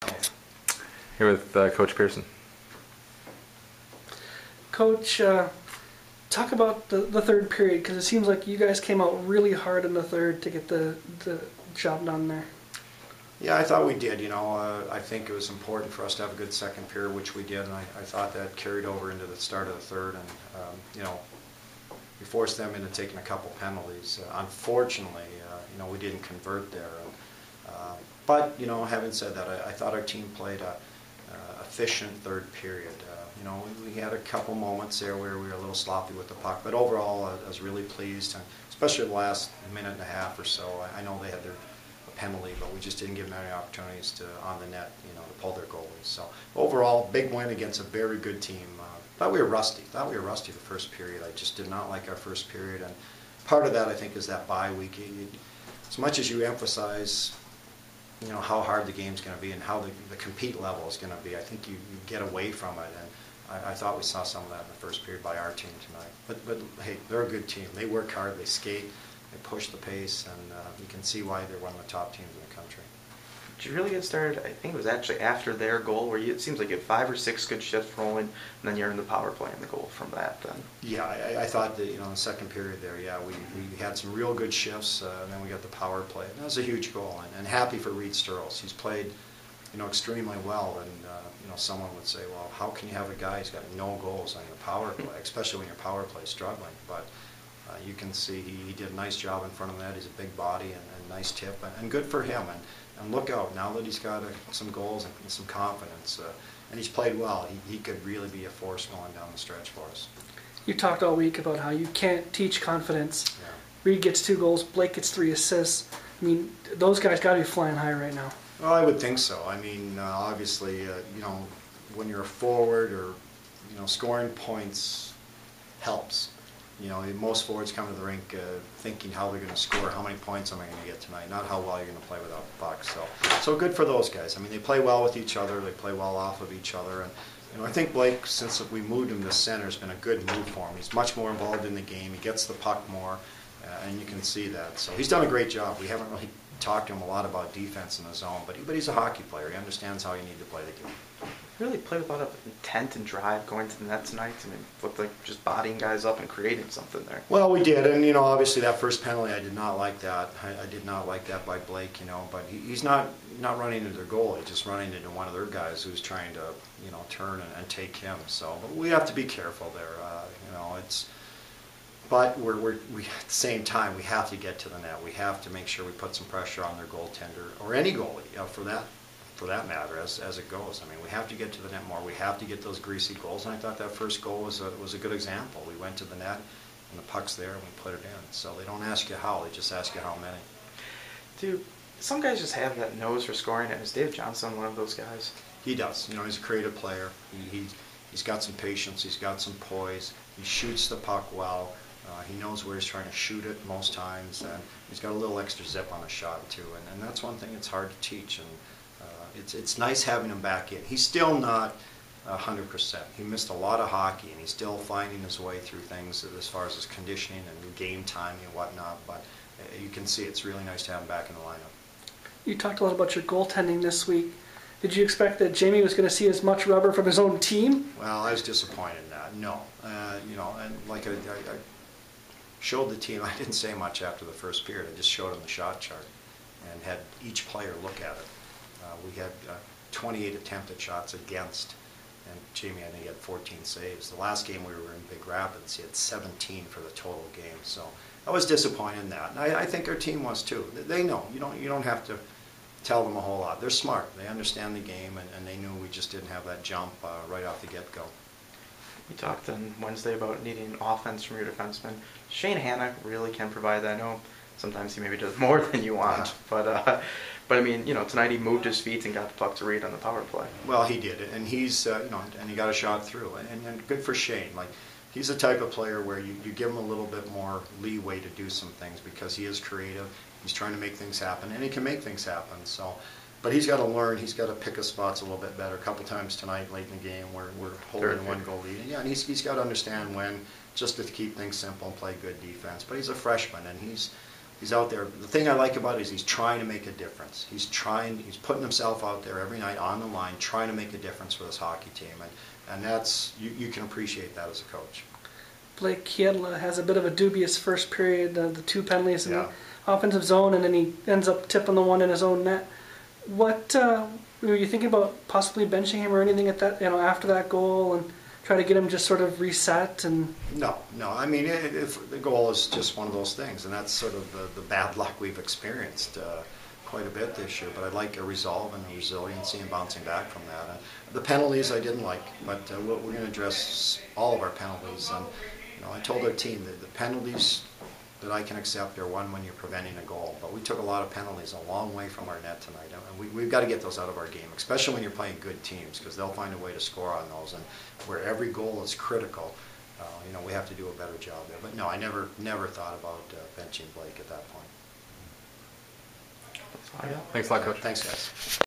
Here with Coach Pearson. Coach, talk about the third period, because it seems like you guys came out really hard in the third to get the job done there. Yeah, I thought we did. I think it was important for us to have a good second period, which we did, and I thought that carried over into the start of the third, and we forced them into taking a couple penalties. Unfortunately, we didn't convert there. But having said that, I thought our team played a efficient third period. We had a couple moments there where we were a little sloppy with the puck, but overall I was really pleased, and especially the last minute and a half or so. I know they had their penalty, but we just didn't give them any opportunities to on the net, to pull their goalies. So overall, big win against a very good team. Thought we were rusty. The first period. I just did not like our first period, and part of that I think is that bye week. As much as you emphasize how hard the game's going to be and how the compete level is going to be, I think you get away from it, and I thought we saw some of that in the first period by our team tonight. But hey, they're a good team. They work hard, they skate, they push the pace, and you can see why they're one of the top teams in the country. Did you really get started? I think it was actually after their goal, where it seems like you had 5 or 6 good shifts rolling, and then you're in the power play and the goal from that. Then. Yeah, I thought that in the second period there, we had some real good shifts, and then we got the power play. And that was a huge goal, and happy for Reed Sturls. He's played, extremely well, and someone would say, well, how can you have a guy who's got no goals on your power play, especially when your power play is struggling? But you can see he did a nice job in front of the net. He's a big body and nice tip, and good for him. And look out, now that he's got some goals and some confidence, and he's played well, he could really be a force going down the stretch for us. You talked all week about how you can't teach confidence. Yeah. Reed gets 2 goals, Blake gets 3 assists. I mean, those guys got to be flying high right now. Well, I would think so. I mean, obviously, when you're a forward or, scoring points helps. Most forwards come to the rink thinking how they're going to score, how many points am I going to get tonight, not how well you're going to play without the puck. So good for those guys. I mean, they play well with each other, they play well off of each other, and I think Blake, since we moved him to center, has been a good move for him. He's much more involved in the game. He gets the puck more, and you can see that. So he's done a great job. We haven't really talked to him a lot about defense in the zone, but he's a hockey player. He understands how you need to play the game. Really played with a lot of intent and drive going to the net tonight. I mean, it looked like just bodying guys up and creating something there. Well, we did, and obviously that first penalty, I did not like that. I did not like that by Blake, but he's not running into their goal. He's just running into one of their guys who's trying to turn and take him. So, but we have to be careful there. But we at the same time we have to get to the net. We have to make sure we put some pressure on their goaltender or any goalie for that matter as it goes. I mean, we have to get to the net more. We have to get those greasy goals, and I thought that first goal was a good example. We went to the net, and the puck's there, and we put it in. So they don't ask you how; they just ask you how many. Dude, some guys just have that nose for scoring, and is Dave Johnson one of those guys? He does. He's a creative player. He's got some patience. He's got some poise. He shoots the puck well. He knows where he's trying to shoot it most times, and he's got a little extra zip on the shot too. And that's one thing that's hard to teach. And it's nice having him back in. He's still not 100%. He missed a lot of hockey, and he's still finding his way through things as far as his conditioning and game timing and whatnot. But you can see it's really nice to have him back in the lineup. You talked a lot about your goaltending this week. Did you expect that Jamie was going to see as much rubber from his own team? Well, I was disappointed in that. No, and like I showed the team. I didn't say much after the first period. I just showed them the shot chart and had each player look at it. We had 28 attempted shots against, and Jamie, I think, he had 14 saves. The last game we were in Big Rapids, he had 17 for the total game. So I was disappointed in that, and I think our team was too. They know. You don't have to tell them a whole lot. They're smart. They understand the game, and they knew we just didn't have that jump right off the get-go. You talked on Wednesday about needing offense from your defenseman. Shane Hanna really can provide that. I know sometimes he maybe does more than you want, yeah. But I mean, tonight he moved his feet and got the puck to Reed on the power play. Well, he did, and he's, and he got a shot through, and good for Shane. Like, he's the type of player where you give him a little bit more leeway to do some things because he is creative. He's trying to make things happen, and he can make things happen. So, but he's got to learn. He's got to pick his spots a little bit better. A couple times tonight, late in the game, where we're holding one goal lead. And he's got to understand when just to keep things simple and play good defense. But he's a freshman, and he's He's out there. The thing I like about it is he's trying to make a difference. He's putting himself out there every night on the line, trying to make a difference for this hockey team, and that's, you can appreciate that as a coach. Blake Kiedla has a bit of a dubious first period, the 2 penalties in Yeah. the offensive zone, and then he ends up tipping the one in his own net. What were you thinking about possibly benching him or anything at that, after that goal, and try to get him just sort of reset? And No. I mean, if the goal is just one of those things, and that's sort of the bad luck we've experienced quite a bit this year. But I like a resolve and a resiliency and bouncing back from that. And the penalties I didn't like, but we're going to address all of our penalties. And I told our team that the penalties that I can accept are one when you're preventing a goal. But we took a lot of penalties a long way from our net tonight, and we've got to get those out of our game, especially when you're playing good teams, because they'll find a way to score on those. And where every goal is critical, we have to do a better job there. But no, I never thought about benching Blake at that point. Thanks a lot, Coach. Thanks, guys.